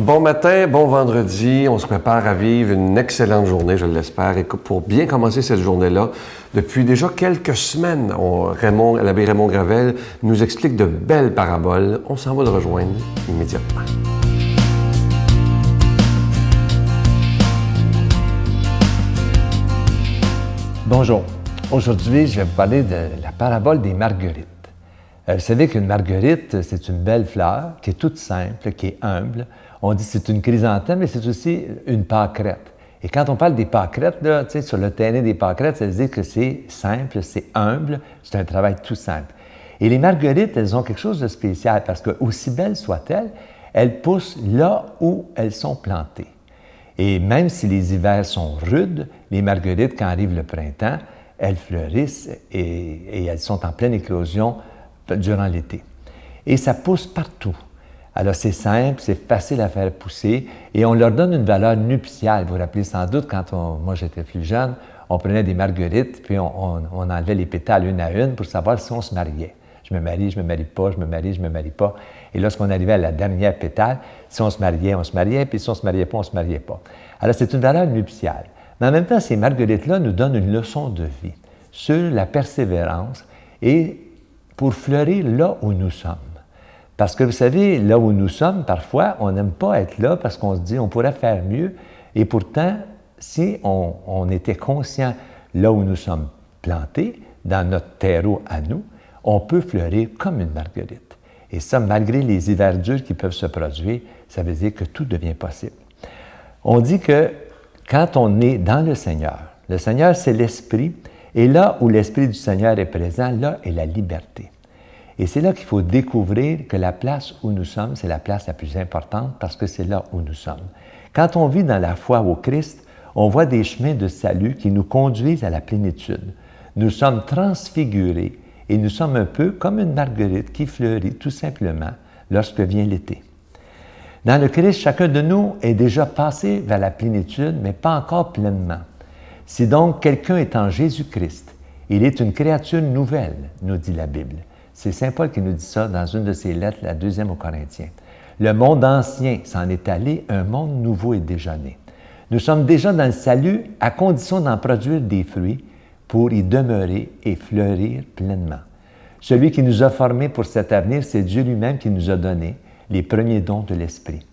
Bon matin, bon vendredi. On se prépare à vivre une excellente journée, je l'espère. Et pour bien commencer cette journée-là, depuis déjà quelques semaines, l'abbé Raymond Gravel nous explique de belles paraboles. On s'en va le rejoindre immédiatement. Bonjour. Aujourd'hui, je vais vous parler de la parabole des marguerites. Vous savez qu'une marguerite, c'est une belle fleur qui est toute simple, qui est humble. On dit que c'est une chrysanthème, mais c'est aussi une pâquerette. Et quand on parle des pâquerettes, là, sur le terrain des pâquerettes, ça veut dire que c'est simple, c'est humble, c'est un travail tout simple. Et les marguerites, elles ont quelque chose de spécial parce que, aussi belles soient-elles, elles poussent là où elles sont plantées. Et même si les hivers sont rudes, les marguerites, quand arrive le printemps, elles fleurissent et elles sont en pleine éclosion durant l'été. Et ça pousse partout. Alors c'est simple, c'est facile à faire pousser et on leur donne une valeur nuptiale. Vous vous rappelez sans doute, moi j'étais plus jeune, on prenait des marguerites puis on enlevait les pétales une à une pour savoir si on se mariait. Je me marie pas, je me marie pas. Et lorsqu'on arrivait à la dernière pétale, si on se mariait, puis si on se mariait pas, on se mariait pas. Alors c'est une valeur nuptiale. Mais en même temps, ces marguerites-là nous donnent une leçon de vie sur la persévérance et pour fleurir là où nous sommes. Parce que vous savez, là où nous sommes, parfois, on n'aime pas être là parce qu'on se dit on pourrait faire mieux. Et pourtant, si on était conscient là où nous sommes plantés, dans notre terreau à nous, on peut fleurir comme une marguerite. Et ça, malgré les hivers durs qui peuvent se produire, ça veut dire que tout devient possible. On dit que quand on est dans le Seigneur c'est l'Esprit, et là où l'Esprit du Seigneur est présent, là est la liberté. Et c'est là qu'il faut découvrir que la place où nous sommes, c'est la place la plus importante parce que c'est là où nous sommes. Quand on vit dans la foi au Christ, on voit des chemins de salut qui nous conduisent à la plénitude. Nous sommes transfigurés et nous sommes un peu comme une marguerite qui fleurit tout simplement lorsque vient l'été. Dans le Christ, chacun de nous est déjà passé vers la plénitude, mais pas encore pleinement. Si donc quelqu'un est en Jésus-Christ, il est une créature nouvelle, nous dit la Bible. C'est saint Paul qui nous dit ça dans une de ses lettres, la 2e aux Corinthiens. Le monde ancien s'en est allé, un monde nouveau est déjà né. Nous sommes déjà dans le salut à condition d'en produire des fruits pour y demeurer et fleurir pleinement. Celui qui nous a formés pour cet avenir, c'est Dieu lui-même qui nous a donné les premiers dons de l'Esprit.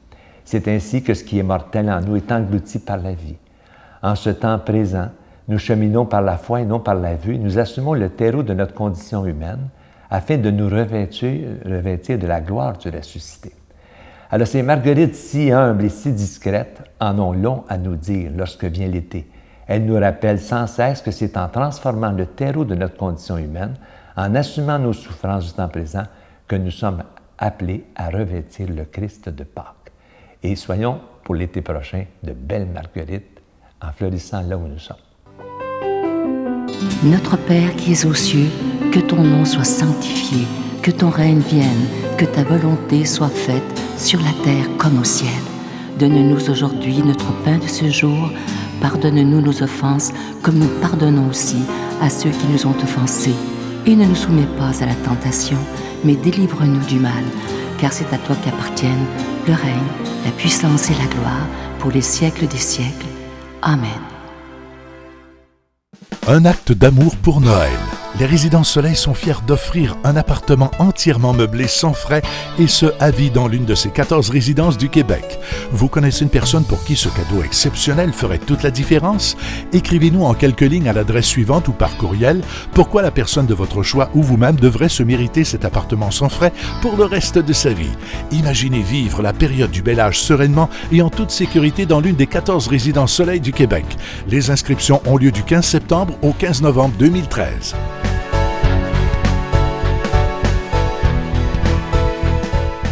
C'est ainsi que ce qui est mortel en nous est englouti par la vie. En ce temps présent, nous cheminons par la foi et non par la vue. Nous assumons le terreau de notre condition humaine afin de nous revêtir de la gloire du ressuscité. Alors ces marguerites si humbles et si discrètes en ont long à nous dire lorsque vient l'été. Elles nous rappellent sans cesse que c'est en transformant le terreau de notre condition humaine, en assumant nos souffrances du temps présent, que nous sommes appelés à revêtir le Christ de Pâques. Et soyons, pour l'été prochain, de belles marguerites en fleurissant là où nous sommes. Notre Père qui es aux cieux, que ton nom soit sanctifié, que ton règne vienne, que ta volonté soit faite sur la terre comme au ciel. Donne-nous aujourd'hui notre pain de ce jour. Pardonne-nous nos offenses, comme nous pardonnons aussi à ceux qui nous ont offensés. Et ne nous soumets pas à la tentation, mais délivre-nous du mal, car c'est à toi qu'appartiennent le règne, la puissance et la gloire, pour les siècles des siècles. Amen. Un acte d'amour pour Noël. Les Résidences Soleil sont fiers d'offrir un appartement entièrement meublé sans frais et ce, à vie dans l'une de ces 14 résidences du Québec. Vous connaissez une personne pour qui ce cadeau exceptionnel ferait toute la différence? Écrivez-nous en quelques lignes à l'adresse suivante ou par courriel pourquoi la personne de votre choix ou vous-même devrait se mériter cet appartement sans frais pour le reste de sa vie. Imaginez vivre la période du bel âge sereinement et en toute sécurité dans l'une des 14 Résidences Soleil du Québec. Les inscriptions ont lieu du 15 septembre au 15 novembre 2013.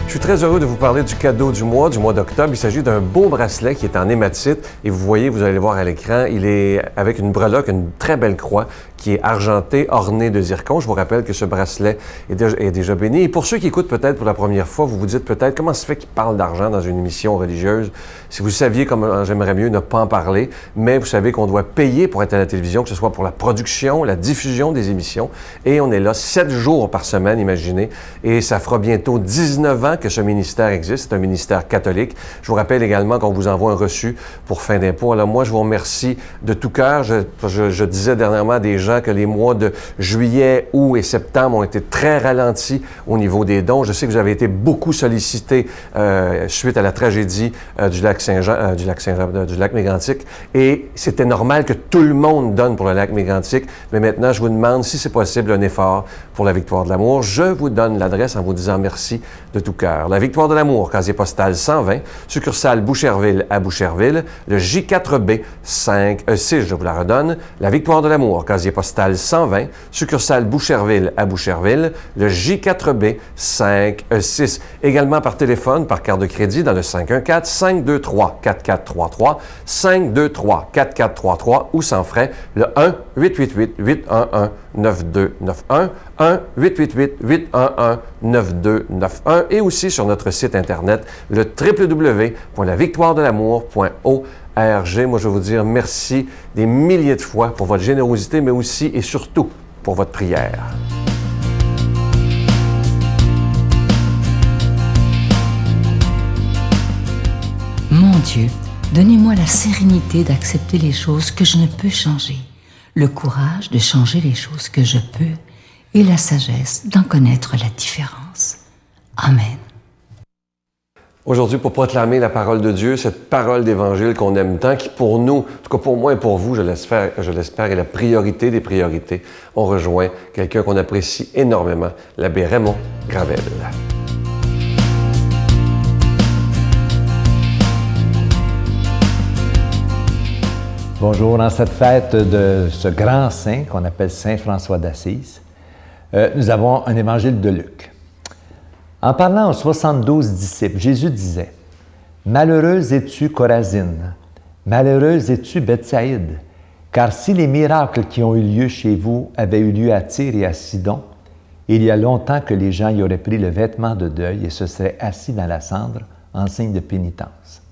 Je suis très heureux de vous parler du cadeau du mois d'octobre. Il s'agit d'un beau bracelet qui est en hématite et vous voyez, vous allez le voir à l'écran, il est avec une breloque, une très belle croix qui est argenté, orné de zircon. Je vous rappelle que ce bracelet est déjà béni. Et pour ceux qui écoutent peut-être pour la première fois, vous vous dites peut-être comment se fait qu'il parle d'argent dans une émission religieuse. Si vous saviez comment j'aimerais mieux ne pas en parler, mais vous savez qu'on doit payer pour être à la télévision, que ce soit pour la production, la diffusion des émissions. Et on est là 7 jours par semaine, imaginez. Et ça fera bientôt 19 ans que ce ministère existe. C'est un ministère catholique. Je vous rappelle également qu'on vous envoie un reçu pour fin d'impôt. Alors moi, je vous remercie de tout cœur. Je disais dernièrement à des gens que les mois de juillet, août et septembre ont été très ralentis au niveau des dons. Je sais que vous avez été beaucoup sollicités suite à la tragédie du lac Saint-Jean, du lac Mégantic. Et c'était normal que tout le monde donne pour le lac Mégantic. Mais maintenant, je vous demande, si c'est possible, un effort pour la Victoire de l'amour. Je vous donne l'adresse en vous disant merci de tout cœur. La Victoire de l'amour, casier postal 120, succursale Boucherville à Boucherville, le J4B 6, je vous la redonne. La Victoire de l'amour, casier postal 120, succursale Boucherville à Boucherville, le J4B 6. Également par téléphone, par carte de crédit dans le 514-523-4433, 523-4433 ou sans frais, le 1-888-811-9291, 1-888-811-9291 et aussi sur notre site Internet, le www.lavictoiredelamour.org. Moi, je veux vous dire merci des milliers de fois pour votre générosité, mais aussi et surtout pour votre prière. Mon Dieu, donnez-moi la sérénité d'accepter les choses que je ne peux changer, le courage de changer les choses que je peux et la sagesse d'en connaître la différence. Amen. Aujourd'hui, pour proclamer la parole de Dieu, cette parole d'Évangile qu'on aime tant, qui pour nous, en tout cas pour moi et pour vous, je l'espère, est la priorité des priorités, on rejoint quelqu'un qu'on apprécie énormément, l'abbé Raymond Gravel. Bonjour, dans cette fête de ce grand saint qu'on appelle Saint François d'Assise, nous avons un évangile de Luc. En parlant aux 72 disciples, Jésus disait « Malheureuse es-tu, Chorazine, malheureuse es-tu, Bethsaïde, car si les miracles qui ont eu lieu chez vous avaient eu lieu à Tyr et à Sidon, il y a longtemps que les gens y auraient pris le vêtement de deuil et se seraient assis dans la cendre en signe de pénitence.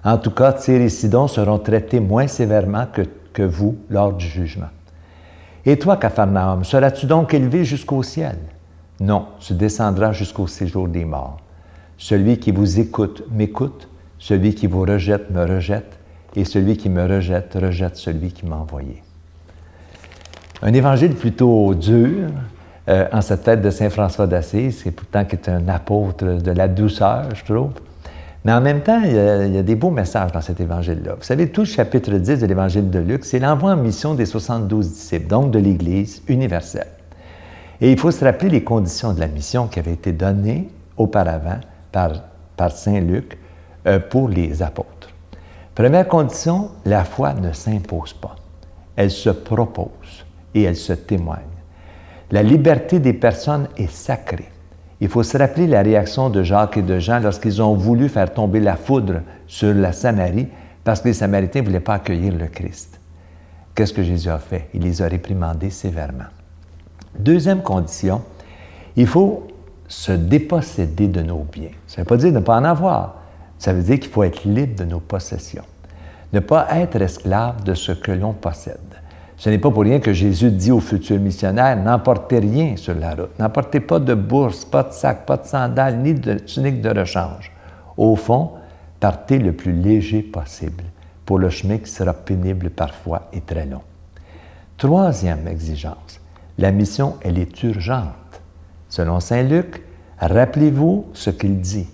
En tout cas, Tyr et Sidon seront traités moins sévèrement que vous lors du jugement. Et toi, Capharnaüm, seras-tu donc élevé jusqu'au ciel? Non, tu descendras jusqu'au séjour des morts. Celui qui vous écoute m'écoute, celui qui vous rejette me rejette, et celui qui me rejette rejette celui qui m'a envoyé. » Un évangile plutôt dur en cette fête de Saint François d'Assise, qui pourtant est un apôtre de la douceur, je trouve. Mais en même temps, il y a des beaux messages dans cet évangile-là. Vous savez, tout le chapitre 10 de l'évangile de Luc, c'est l'envoi en mission des 72 disciples, donc de l'Église universelle. Et il faut se rappeler les conditions de la mission qui avaient été données auparavant par Saint Luc pour les apôtres. Première condition, la foi ne s'impose pas. Elle se propose et elle se témoigne. La liberté des personnes est sacrée. Il faut se rappeler la réaction de Jacques et de Jean lorsqu'ils ont voulu faire tomber la foudre sur la Samarie parce que les Samaritains ne voulaient pas accueillir le Christ. Qu'est-ce que Jésus a fait? Il les a réprimandés sévèrement. Deuxième condition, il faut se déposséder de nos biens. Ça ne veut pas dire ne pas en avoir. Ça veut dire qu'il faut être libre de nos possessions. Ne pas être esclave de ce que l'on possède. Ce n'est pas pour rien que Jésus dit aux futurs missionnaires, n'emportez rien sur la route. N'emportez pas de bourse, pas de sac, pas de sandales, ni de tunique de rechange. Au fond, partez le plus léger possible pour le chemin qui sera pénible parfois et très long. Troisième exigence, la mission, elle est urgente. Selon saint Luc, rappelez-vous ce qu'il dit.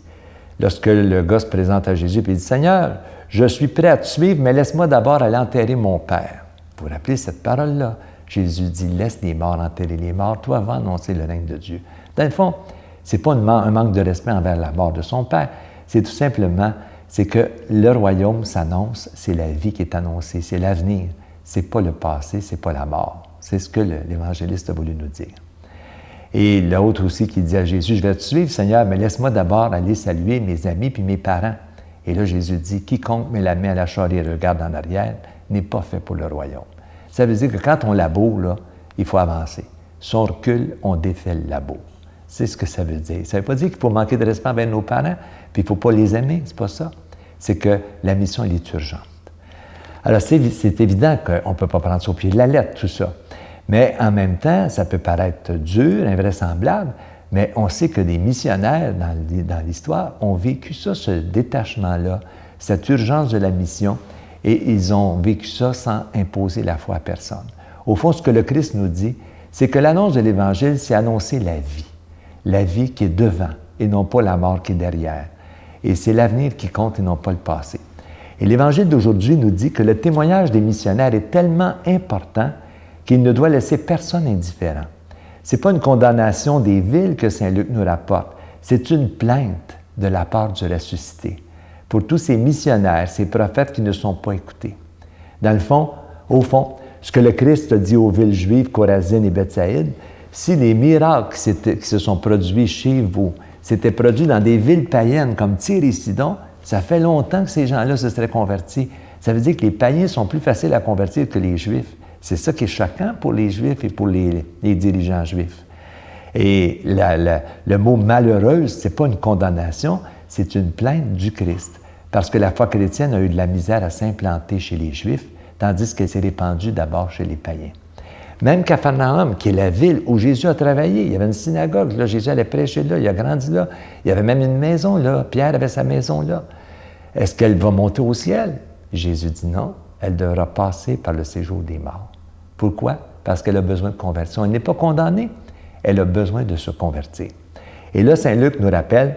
Lorsque le gars se présente à Jésus et il dit « Seigneur, je suis prêt à te suivre, mais laisse-moi d'abord aller enterrer mon père. » Vous vous rappelez cette parole-là? Jésus dit « Laisse les morts enterrer les morts, toi va annoncer le règne de Dieu. » Dans le fond, ce n'est pas un manque de respect envers la mort de son père, c'est tout simplement que le royaume s'annonce, c'est la vie qui est annoncée, c'est l'avenir. Ce n'est pas le passé, ce n'est pas la mort. C'est ce que l'évangéliste a voulu nous dire. Et l'autre aussi qui dit à Jésus « Je vais te suivre, Seigneur, mais laisse-moi d'abord aller saluer mes amis puis mes parents. » Et là, Jésus dit « Quiconque met la main à la charrue et regarde en arrière n'est pas fait pour le royaume. » Ça veut dire que quand on laboure, là, il faut avancer. Si on recule, on défait le labour. C'est ce que ça veut dire. Ça ne veut pas dire qu'il faut manquer de respect envers nos parents, puis il ne faut pas les aimer, c'est pas ça. C'est que la mission, elle est urgente. Alors, c'est évident qu'on ne peut pas prendre ça au pied de la lettre, tout ça. Mais en même temps, ça peut paraître dur, invraisemblable, mais on sait que des missionnaires dans l'histoire ont vécu ça, ce détachement-là, cette urgence de la mission, et ils ont vécu ça sans imposer la foi à personne. Au fond, ce que le Christ nous dit, c'est que l'annonce de l'Évangile, c'est annoncer la vie qui est devant et non pas la mort qui est derrière. Et c'est l'avenir qui compte et non pas le passé. Et l'Évangile d'aujourd'hui nous dit que le témoignage des missionnaires est tellement important qu'il ne doit laisser personne indifférent. Ce n'est pas une condamnation des villes que Saint Luc nous rapporte, c'est une plainte de la part du ressuscité pour tous ces missionnaires, ces prophètes qui ne sont pas écoutés. Dans le fond, au fond, ce que le Christ a dit aux villes juives, Chorazine et Bethsaïde, si les miracles qui se sont produits chez vous s'étaient produits dans des villes païennes comme Tyr et Sidon, ça fait longtemps que ces gens-là se seraient convertis. Ça veut dire que les païens sont plus faciles à convertir que les Juifs. C'est ça qui est choquant pour les Juifs et pour les dirigeants juifs. Et le mot « malheureuse », ce n'est pas une condamnation, c'est une plainte du Christ. Parce que la foi chrétienne a eu de la misère à s'implanter chez les Juifs, tandis qu'elle s'est répandue d'abord chez les païens. Même Capharnaüm, qui est la ville où Jésus a travaillé, il y avait une synagogue, là, Jésus allait prêcher là, il a grandi là, il y avait même une maison là, Pierre avait sa maison là. Est-ce qu'elle va monter au ciel? Jésus dit non, elle devra passer par le séjour des morts. Pourquoi? Parce qu'elle a besoin de conversion. Elle n'est pas condamnée, elle a besoin de se convertir. Et là, Saint Luc nous rappelle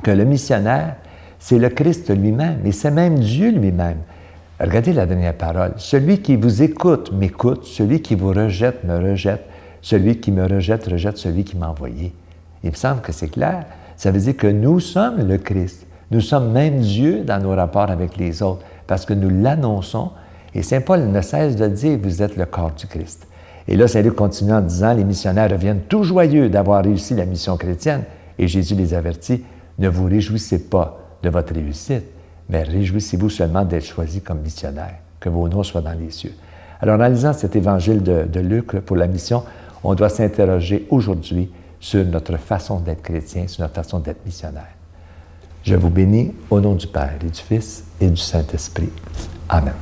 que le missionnaire, c'est le Christ lui-même, et c'est même Dieu lui-même. Regardez la dernière parole. Celui qui vous écoute m'écoute, celui qui vous rejette me rejette, celui qui me rejette rejette celui qui m'a envoyé. Il me semble que c'est clair. Ça veut dire que nous sommes le Christ. Nous sommes même Dieu dans nos rapports avec les autres, parce que nous l'annonçons. Et Saint Paul ne cesse de dire, vous êtes le corps du Christ. Et là, Saint Luc continue en disant, les missionnaires reviennent tout joyeux d'avoir réussi la mission chrétienne. Et Jésus les avertit, ne vous réjouissez pas de votre réussite, mais réjouissez-vous seulement d'être choisis comme missionnaires, que vos noms soient dans les cieux. Alors, en lisant cet évangile de Luc pour la mission, on doit s'interroger aujourd'hui sur notre façon d'être chrétien, sur notre façon d'être missionnaire. Je vous bénis au nom du Père et du Fils et du Saint-Esprit. Amen.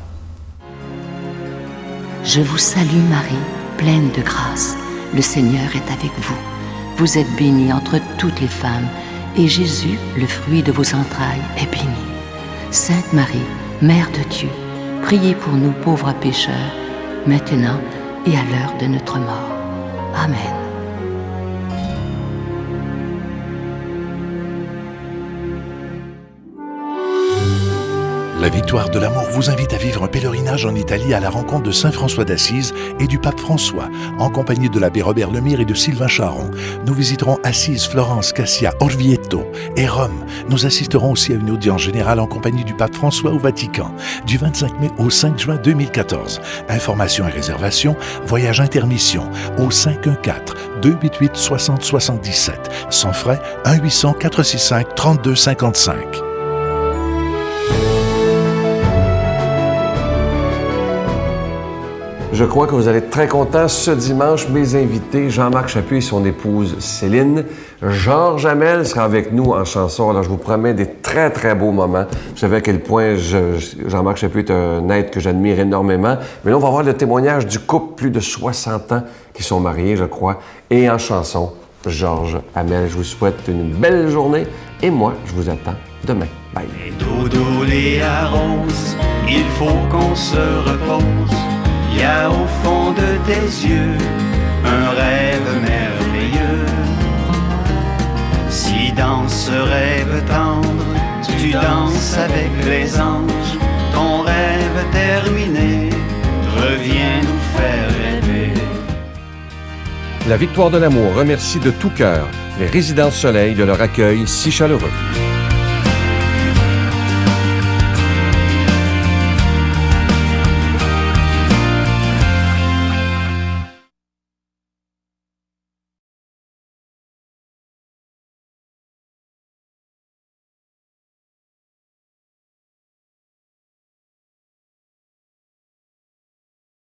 Je vous salue Marie, pleine de grâce. Le Seigneur est avec vous. Vous êtes bénie entre toutes les femmes, et Jésus, le fruit de vos entrailles, est béni. Sainte Marie, Mère de Dieu, priez pour nous pauvres pécheurs, maintenant et à l'heure de notre mort. Amen. La Victoire de l'amour vous invite à vivre un pèlerinage en Italie à la rencontre de Saint François d'Assise et du pape François, en compagnie de l'abbé Robert Lemire et de Sylvain Charon. Nous visiterons Assise, Florence, Cassia, Orvieto et Rome. Nous assisterons aussi à une audience générale en compagnie du pape François au Vatican, du 25 mai au 5 juin 2014. Informations et réservations, voyage intermission au 514-288-6077. Sans frais, 1-800-465-3255. Je crois que vous allez être très contents. Ce dimanche, mes invités, Jean-Marc Chaput et son épouse Céline. Georges Hamel sera avec nous en chanson. Alors, je vous promets des très, très beaux moments. Vous savez à quel point Jean-Marc Chaput est un être que j'admire énormément. Mais là, on va voir le témoignage du couple, plus de 60 ans, qui sont mariés, je crois. Et en chanson, Georges Hamel. Je vous souhaite une belle journée. Et moi, je vous attends demain. Bye. Les dodos, les arroses, il faut qu'on se repose. Il y a au fond de tes yeux un rêve merveilleux. Si dans ce rêve tendre, tu danses avec les anges, ton rêve terminé, reviens nous faire rêver. La Victoire de l'amour remercie de tout cœur les Résidences Soleil de leur accueil si chaleureux.